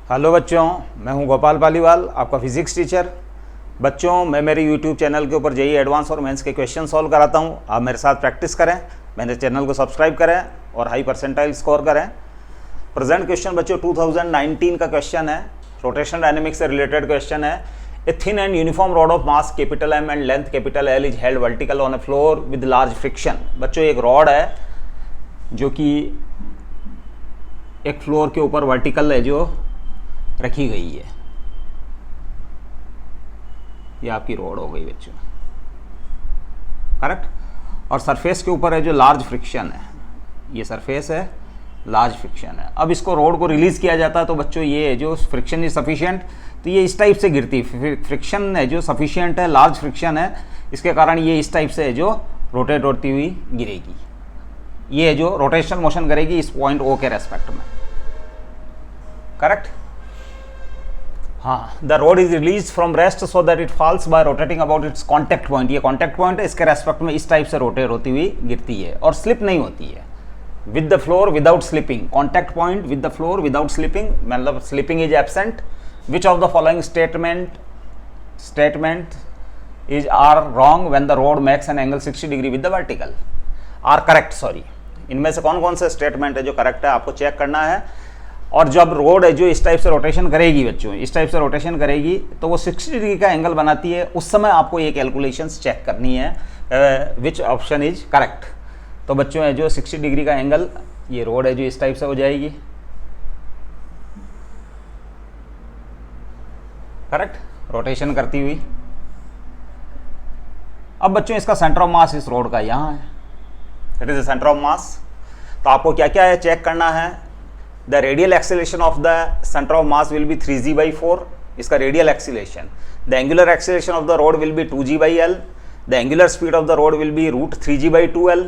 Hello बच्चों, मैं हूं गोपाल पालीवाल, आपका फिजिक्स टीचर। बच्चों, मैं मेरे यूट्यूब चैनल के ऊपर जेईई एडवांस और मेंस के क्वेश्चन सॉल्व कराता हूं। आप मेरे साथ प्रैक्टिस करें, मेरे चैनल को सब्सक्राइब करें और हाई परसेंटाइल स्कोर करें। प्रेजेंट क्वेश्चन बच्चों 2019 का क्वेश्चन है, रोटेशन डायनेमिक्स से रिलेटेड क्वेश्चन है। A thin and uniform rod of mass capital M and length capital L is held vertical on a floor with large friction. बच्चों, एक rod है जो कि एक फ्लोर के ऊपर वर्टिकल है जो रखी गई है। ये आपकी रोड हो गई बच्चों, करेक्ट। और सरफेस के ऊपर है जो लार्ज फ्रिक्शन है, ये सरफेस है, लार्ज फ्रिक्शन है। अब इसको रोड को रिलीज किया जाता है तो बच्चों ये है जो फ्रिक्शन इज सफिशिएंट, तो ये इस टाइप से गिरती है। फ्रिक्शन है जो सफिशिएंट है, लार्ज फ्रिक्शन है, इसके कारण ये इस टाइप से है जो रोटेट होती हुई गिरेगी। ये है जो रोटेशनल मोशन करेगी इस पॉइंट ओ के रेस्पेक्ट में, करेक्ट। हाँ, the road is release from rest so that it falls bye rotating about it's contact point. ये कॉन्टैक्ट पॉइंट है, इसके रेस्पेक्ट में इस टाइप से रोटेट होती हुई गिरती है और स्लिप नहीं होती है। With the floor without slipping, contact point with the floor without slipping, मतलब slipping is absent. Which of the following statement is are wrong when the rod makes an angle 60 degree with the vertical are correct. Sorry, इनमें से कौन कौन से statement है जो correct है आपको चेक करना है। और जब रोड है जो इस टाइप से रोटेशन करेगी बच्चों, इस टाइप से रोटेशन करेगी तो वो 60 डिग्री का एंगल बनाती है। उस समय आपको ये कैलकुलेशंस चेक करनी है विच ऑप्शन इज करेक्ट। तो बच्चों है जो 60 डिग्री का एंगल, ये रोड है जो इस टाइप से हो जाएगी, करेक्ट, रोटेशन करती हुई। अब बच्चों इसका सेंटर ऑफ मास इस रोड का यहाँ है, it is the centre of मास। तो आपको क्या क्या है चेक करना है। The radial acceleration of the centre of mass will B 3g/4, इसका radial acceleration. The angular acceleration of the rod will B 2g/l। The angular speed of the rod will B √3g/2l।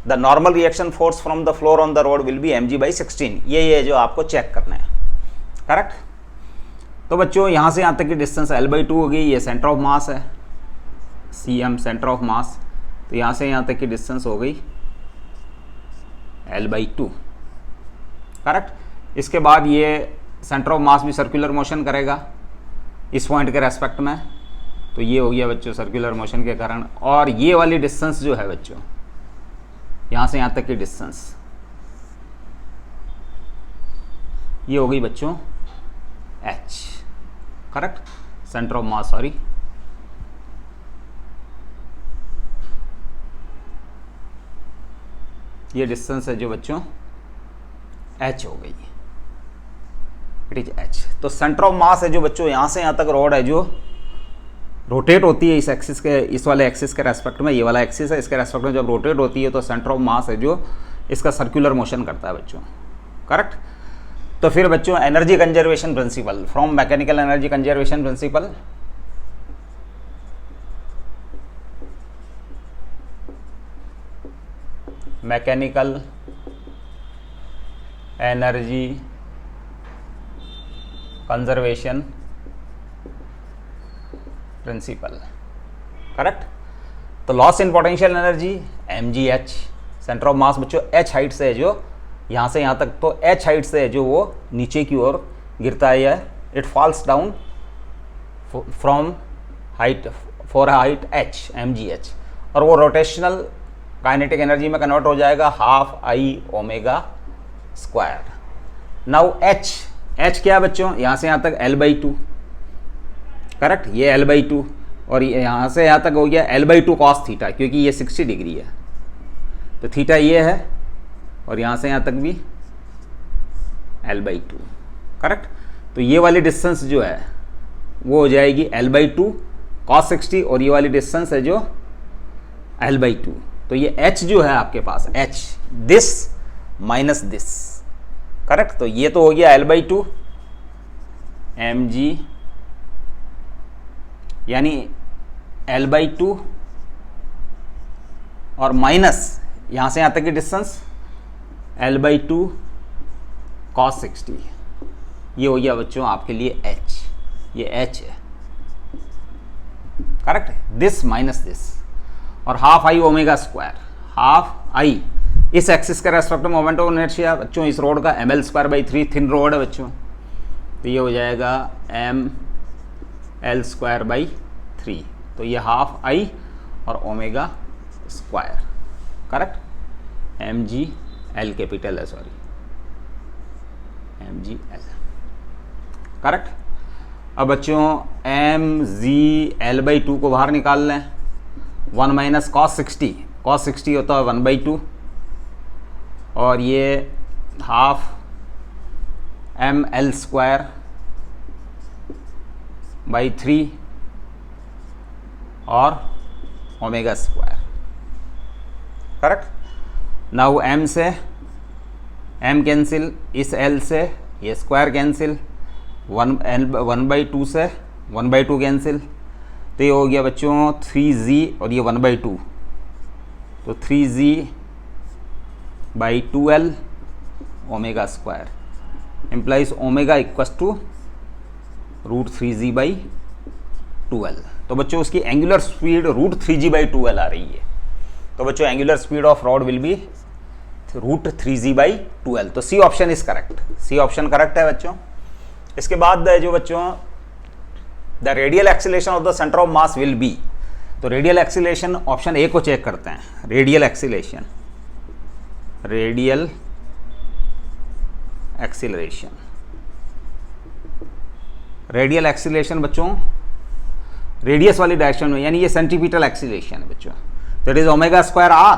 The normal reaction force from the floor on the rod will B mg/16। ये जो आपको check करना है, correct. तो बच्चों यहाँ से यहाँ तक की डिस्टेंस l/2 हो गई, ये सेंटर ऑफ मास है, cm सेंटर ऑफ मास। तो यहाँ से यहाँ तक की डिस्टेंस हो गई l/2, करेक्ट। इसके बाद ये सेंटर ऑफ मास भी सर्कुलर मोशन करेगा इस पॉइंट के रेस्पेक्ट में, तो ये हो गया बच्चों सर्कुलर मोशन के कारण। और ये वाली डिस्टेंस जो है बच्चों, यहाँ से यहाँ तक की डिस्टेंस, ये हो गई बच्चों h, correct, centre of mass, sorry. ये डिस्टेंस है जो बच्चों h हो गई, इट इज h। तो सेंटर ऑफ मास है जो बच्चों यहाँ से यहाँ तक रोड है जो रोटेट होती है इस एक्सिस के, इस वाले एक्सिस के रेस्पेक्ट में, ये वाला एक्सिस है, इसके रेस्पेक्ट में जब रोटेट होती है तो सेंटर ऑफ मास है जो इसका सर्कुलर मोशन करता है बच्चों, करेक्ट। तो फिर बच्चों energy conservation principle from mechanical energy conservation principle, mechanical energy conservation principle, correct. तो loss in potential energy mgh, centre of mass बच्चों h हाइट से है जो यहाँ से यहाँ तक, तो h हाइट से है जो वो नीचे की ओर गिरता है, it falls down from height for height h mgh। और वो रोटेशनल काइनेटिक एनर्जी में कन्वर्ट हो जाएगा 12I⍵²। नाउ h क्या है बच्चों, यहाँ से यहाँ तक l/2, करेक्ट, ये l/2 और ये यहाँ से यहाँ तक हो गया l/2 cos थीटा, क्योंकि ये 60 डिग्री है तो थीटा ये है, और यहाँ से यहाँ तक भी l/2, करेक्ट। तो ये वाली डिस्टेंस जो है वो हो जाएगी l/2 cos 60, और ये वाली डिस्टेंस है जो l/2। तो ये h जो है आपके पास, h this minus this, correct. तो ये तो हो गया l/2 mg, यानी l/2 और माइनस यहाँ से यहाँ तक की डिस्टेंस l/2 cos 60, ये हो गया बच्चों आपके लिए h, ये h है, करेक्ट, दिस माइनस दिस। और 12I⍵², हाफ आई इस एक्सिस के रेस्पेक्ट में मोमेंट ऑफ इनर्शिया बच्चों, इस रोड का ml² by 3 थिन रोड है बच्चों, तो ये हो जाएगा एम एल स्क्वायर बाई 3, तो ये हाफ आई और omega square, correct. M G L capital है, sorry, M G L, correct. अब बच्चों एम जी एल बाई 2 को बाहर निकाल लें, 1 माइनस कॉस 60, कॉस 60 होता है 1/2, और ये half M L square by 3 और omega square, correct. Now M से एम कैंसिल, इस एल से ये स्क्वायर कैंसिल, 1/2 से 1/2 कैंसिल, तो ये हो गया बच्चों 3z और ये 1/2, तो 3z by 2l omega square implies omega equals to √3g by 2l। तो बच्चों उसकी angular speed √3g by 2l आ रही है, तो बच्चों angular speed of rod will be √3g by 2l। तो C option is correct, C option correct है बच्चों। इसके बाद जो बच्चों the radial acceleration of the centre of mass will be, तो रेडियल एक्सीलरेशन ऑप्शन ए को चेक करते हैं। Radial acceleration, radial acceleration, radial acceleration बच्चों रेडियस वाली डायरेक्शन में, यानी ये सेंटीमीटर एक्सीलरेशन है बच्चों। तो it is omega square R,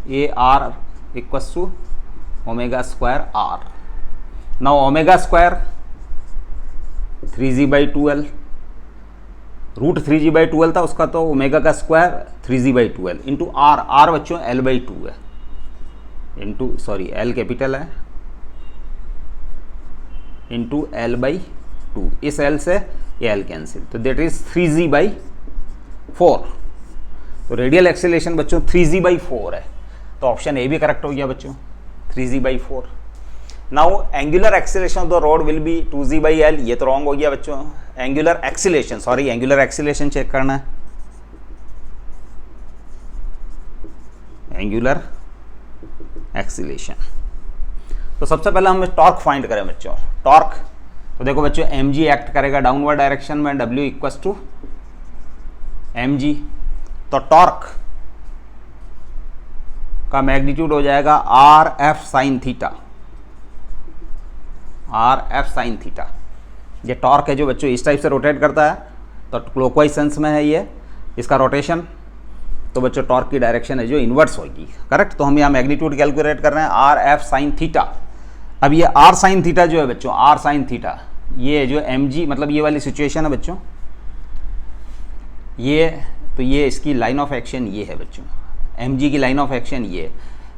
A R equals to omega square R. Now omega square 3g by 2l, √3g by 2l था उसका, तो ओमेगा का square 3g by 2l into R, R बच्चों l/2 है, इंटू सॉरी l कैपिटल है, into l/2, इस l से ये l कैंसिल, तो देट इज 3g बाई 4। तो रेडियल एक्सीलरेशन बच्चों 3g बाई 4 है, तो ऑप्शन ए भी करेक्ट हो गया बच्चों, 3g by 4। Now angular acceleration of the rod will be 2g by l, ये तो रॉन्ग हो गया बच्चों। Angular acceleration, sorry angular acceleration check करना है, एंगुलर एक्सीलरेशन। तो सबसे पहले हम टॉर्क फाइंड करें बच्चों, टॉर्क। तो देखो बच्चों mg एक्ट करेगा डाउनवर्ड डायरेक्शन में, w इक्वल्स टू mg, तो टॉर्क का मैग्नीट्यूड हो जाएगा RF sine theta, RF sine theta. ये टॉर्क है जो बच्चों इस टाइप से रोटेट करता है, तो क्लॉकवाइज सेंस में है ये इसका रोटेशन, तो बच्चों टॉर्क की डायरेक्शन है जो इन्वर्स होगी, करेक्ट। तो हम यहाँ मैग्नीट्यूड कैलकुलेट कर रहे हैं RF साइन थीटा। अब ये R साइन थीटा जो है बच्चों, R साइन थीटा, ये जो mg मतलब ये वाली सिचुएशन है बच्चों, ये तो ये इसकी लाइन ऑफ एक्शन ये है बच्चों, mg की लाइन ऑफ एक्शन ये,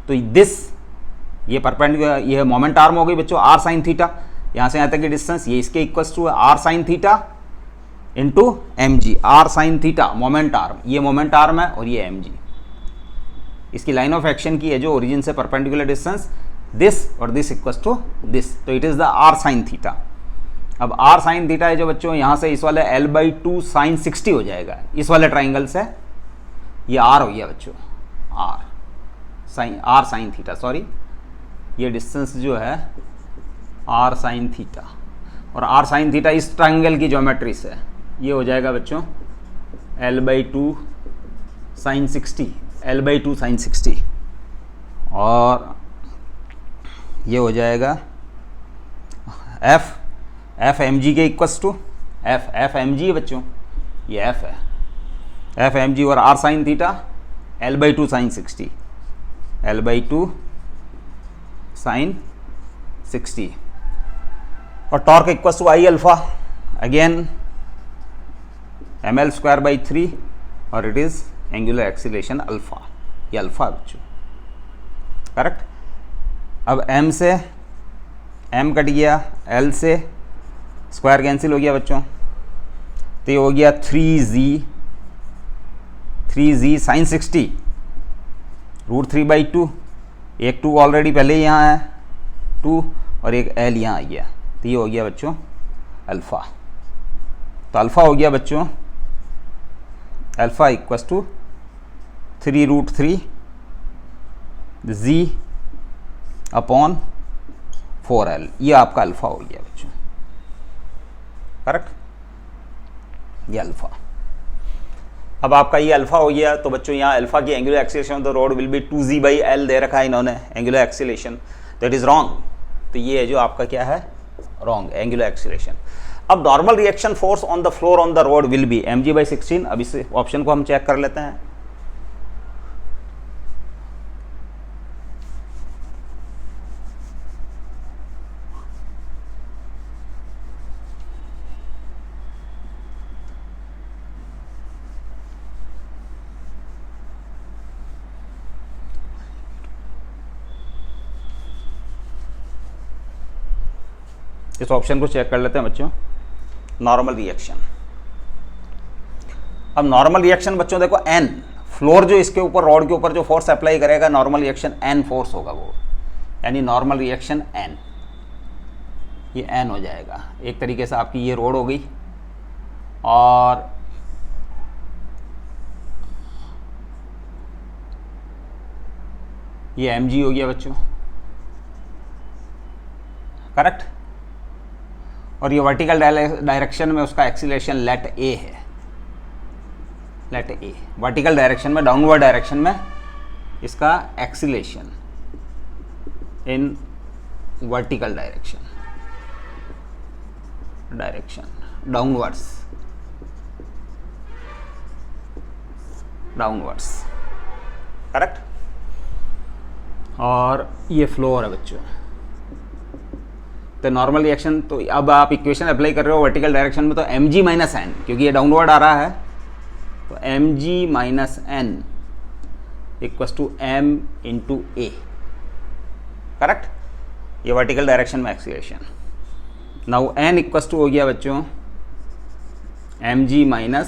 तो दिस ये परपेंडिकुलर, ये मोमेंट आर्म हो गई बच्चों R साइन थीटा, यहाँ से यहाँ तक की डिस्टेंस ये इसके equals to R sine theta into mg, R sine theta moment arm, ये मोमेंट आर्म है और ये mg, इसकी लाइन ऑफ एक्शन की है जो ओरिजिन से परपेंडिकुलर डिस्टेंस, दिस और दिस इक्वल्स टू दिस, तो it is the R sine theta. अब R साइन थीटा है जो बच्चों यहाँ से इस वाले l/2 साइन 60 हो जाएगा, इस वाले ट्राइंगल से ये R हो गया बच्चों, R साइन थीटा, सॉरी ये डिस्टेंस जो है R साइन थीटा, और R साइन थीटा इस ट्राइंगल की ज्योमेट्री से ये हो जाएगा बच्चों l/2 साइन 60, l/2 साइन 60, और ये हो जाएगा f mg के इक्वल्स टू f mg है बच्चों, ये f है, f mg और R sine theta l/2 sine 60, l/2 sine 60, और torque equals to I alpha, again ml square by 3, और it is angular acceleration alpha, ये अल्फा बच्चों, करेक्ट। अब m से m कट गया, l से स्क्वायर कैंसिल हो गया बच्चों, तो ये हो गया 3z साइन 60 √3/2, एक 2 ऑलरेडी पहले ही यहाँ है 2, और एक l यहाँ आ गया, तो ये हो गया बच्चों अल्फ़ा। तो अल्फ़ा हो गया बच्चों, अल्फ़ा इक्वल्स टू 3√3 z/4l, ये आपका अल्फ़ा हो गया बच्चों, करेक्ट, ये अल्फा। अब आपका ये अल्फा हो गया, तो बच्चों यहाँ अल्फा की angular acceleration of the rod will B 2g/l दे रखा है इन्होंने एंगुलर एक्सीलरेशन, तो इट इज रॉन्ग। तो ये है जो आपका क्या है, रॉन्ग एंगुलर एक्सीलरेशन। अब normal reaction force on the floor on the rod will B mg/16। अब इस ऑप्शन को हम चेक कर लेते हैं। इस ऑप्शन को चेक कर लेते हैं बच्चों, नॉर्मल रिएक्शन। अब नॉर्मल रिएक्शन बच्चों देखो n, फ्लोर जो इसके ऊपर रॉड के ऊपर जो फोर्स अप्लाई करेगा नॉर्मल रिएक्शन n फोर्स होगा वो, यानी नॉर्मल रिएक्शन n, ये n हो जाएगा। एक तरीके से आपकी ये रोड हो गई और ये mg हो गया बच्चों, करेक्ट। और ये वर्टिकल डायरेक्शन में उसका एक्सीलरेशन लेट ए है, लेट ए वर्टिकल डायरेक्शन में, डाउनवर्ड डायरेक्शन में इसका acceleration in vertical direction downwards, correct. और ये फ्लोर है बच्चों, तो नॉर्मल रिएक्शन, तो अब आप इक्वेशन अप्लाई कर रहे हो वर्टिकल डायरेक्शन में, तो mg - n, क्योंकि ये डाउनवर्ड आ रहा है, तो mg - n equals to m into A, correct. ये वर्टिकल डायरेक्शन में acceleration. Now n equals to हो गया बच्चों mg - ma।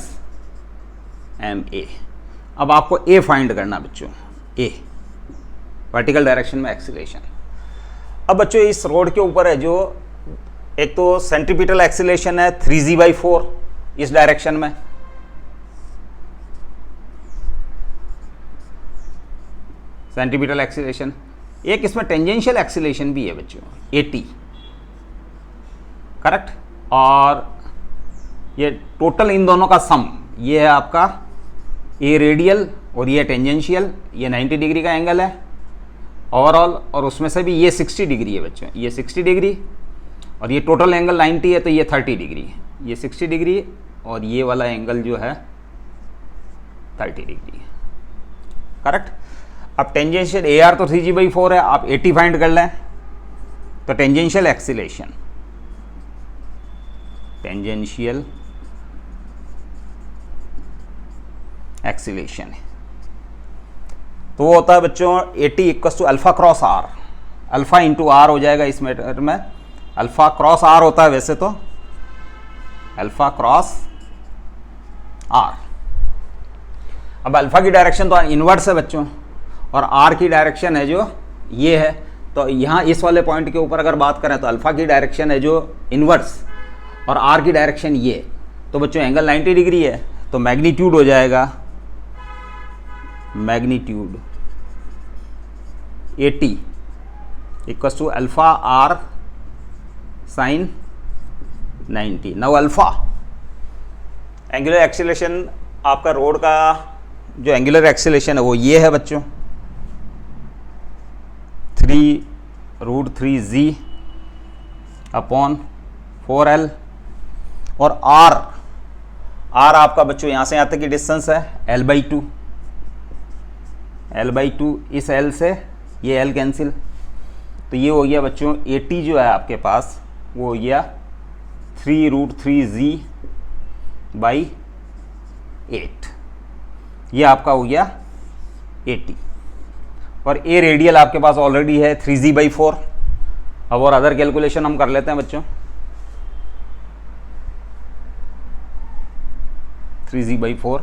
अब आपको a फाइंड करना बच्चों, a वर्टिकल डायरेक्शन में एक्सीलरेशन। अब बच्चों इस रोड के ऊपर है जो एक तो सेंट्रीपिटल एक्सीलरेशन है 3g/4 इस डायरेक्शन में, सेंट्रीपिटल एक्सीलरेशन। एक इसमें टेंजेंशियल एक्सीलरेशन भी है बच्चों 80, करेक्ट। और ये टोटल इन दोनों का सम, ये है आपका ए रेडियल और ये टेंजेंशियल, ये 90 डिग्री का एंगल है ओवरऑल, और उसमें से भी ये 60 डिग्री है बच्चों, ये 60 डिग्री, और ये टोटल एंगल 90 है, तो ये 30 डिग्री, ये 60 डिग्री, और ये वाला एंगल जो है 30 डिग्री, करेक्ट। अब टेंजेंशियल ए आर तो 3g/4 है, आप 80 फाइंड कर लें, तो टेंजेंशियल एक्सीलरेशन, टेंजेंशियल एक्सीलरेशन तो वो होता है बच्चों 80 equals to alpha cross R, alpha into R हो जाएगा इस मैटर में, अल्फा क्रॉस आर होता है वैसे तो, अल्फा क्रॉस आर। अब अल्फा की डायरेक्शन तो इनवर्स है बच्चों, और आर की डायरेक्शन है जो ये है, तो यहाँ इस वाले पॉइंट के ऊपर अगर बात करें तो अल्फा की डायरेक्शन है जो इनवर्स और आर की डायरेक्शन ये, तो बच्चों एंगल 90 डिग्री है, तो मैग्नीट्यूड हो जाएगा, magnitude 80 equals to alpha R sine 90। Now alpha angular acceleration, आपका रोड का जो एंगुलर एक्सीलरेशन है वो ये है बच्चों 3√3g अपॉन 4l, और r आपका बच्चों यहाँ से यहाँ तक की डिस्टेंस है l/2, l/2, इस l से ये l कैंसिल, तो ये हो गया बच्चों 80 जो है आपके पास वो हो गया 3√3g/8, ये आपका हो गया 80, और ए रेडियल आपके पास ऑलरेडी है 3g/4। अब और अदर कैलकुलेशन हम कर लेते हैं बच्चों, 3g/4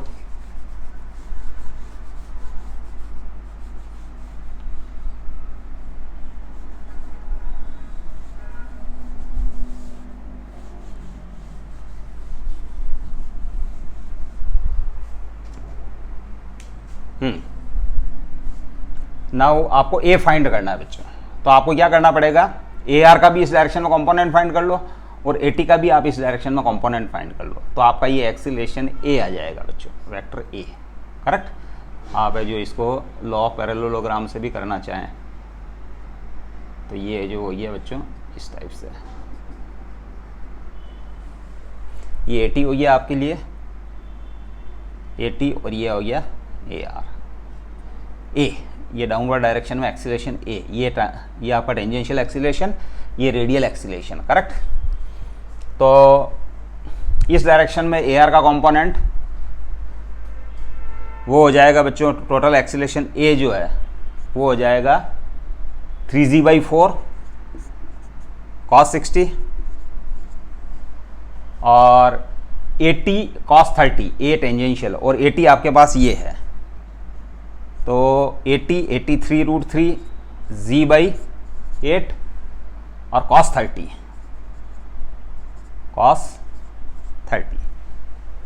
नाउ आपको ए फाइंड करना है बच्चों, तो आपको क्या करना पड़ेगा, ए आर का भी इस डायरेक्शन में कंपोनेंट फाइंड कर लो, और AT का भी आप इस डायरेक्शन में कंपोनेंट फाइंड कर लो, तो आपका ये एक्सीलरेशन A आ जाएगा बच्चों, वेक्टर A, करेक्ट। आप है जो इसको लॉ ऑफ पैरेललोग्राम से भी करना चाहें तो ये जो हो गया बच्चों इस टाइप से, ये AT हो गया आपके लिए AT, और ये हो गया AR। A ये डाउनवर्ड डायरेक्शन में एक्सीलरेशन A, ये आपका टेंजेंशियल एक्सीलरेशन, ये रेडियल एक्सीलरेशन, करेक्ट। तो इस डायरेक्शन में AR का कंपोनेंट वो हो जाएगा बच्चों, टोटल एक्सीलरेशन A जो है वो हो जाएगा 3g/4 cos 60 और 80 cos 30, A टेंजेंशियल, और 80 आपके पास ये है, तो 83√3 g/8 और cos 30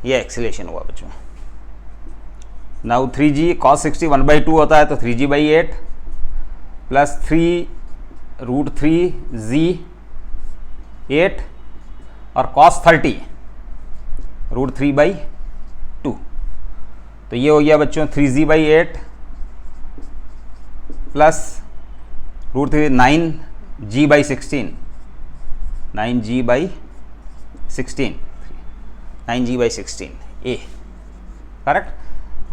ये एक्सीलरेशन हुआ बच्चों। नाउ 3g cos 60 1/2 होता है, तो 3g/8 प्लस 3√3 g/8 और cos 30 √3/2, तो ये हो गया बच्चों 3g/8 plus √3 9g/16 A, correct.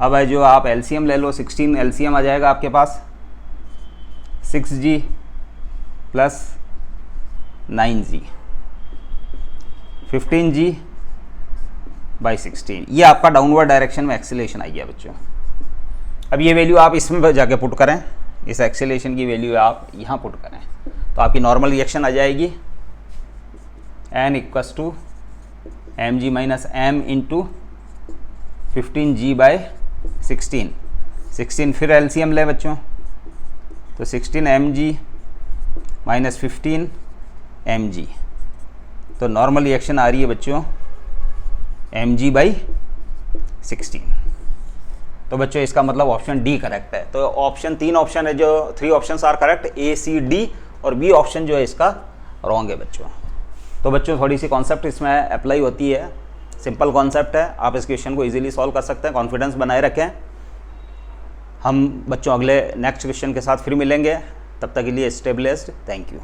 अब है जो आप एलसीएम ले लो, 16 एलसीएम आ जाएगा आपके पास, 6g प्लस 9g 15g/16, ये आपका डाउनवर्ड डायरेक्शन में एक्सीलरेशन आ गया बच्चों। अब ये वैल्यू आप इसमें जाके पुट करें, इस एक्सीलरेशन की वैल्यू आप यहाँ पुट करें, तो आपकी नॉर्मल रिएक्शन आ जाएगी n = mg - m into 15g/16, 16 फिर एलसीएम ले बच्चों, तो 16 mg - 15 mg, तो नॉर्मल रिएक्शन आ रही है बच्चों mg/16। तो बच्चों इसका मतलब ऑप्शन डी करेक्ट है। तो ऑप्शन 3 ऑप्शन है जो 3 options are correct, A C D, और बी ऑप्शन जो है इसका रॉन्ग है बच्चों। तो बच्चों थोड़ी सी कॉन्सेप्ट इसमें अप्लाई होती है, सिंपल कॉन्सेप्ट है, आप इस क्वेश्चन को इजीली सॉल्व कर सकते हैं, कॉन्फिडेंस बनाए रखें। हम बच्चों अगले नेक्स्ट क्वेश्चन के साथ फिर मिलेंगे, तब तक के लिए स्टे ब्लेस्ड, थैंक यू।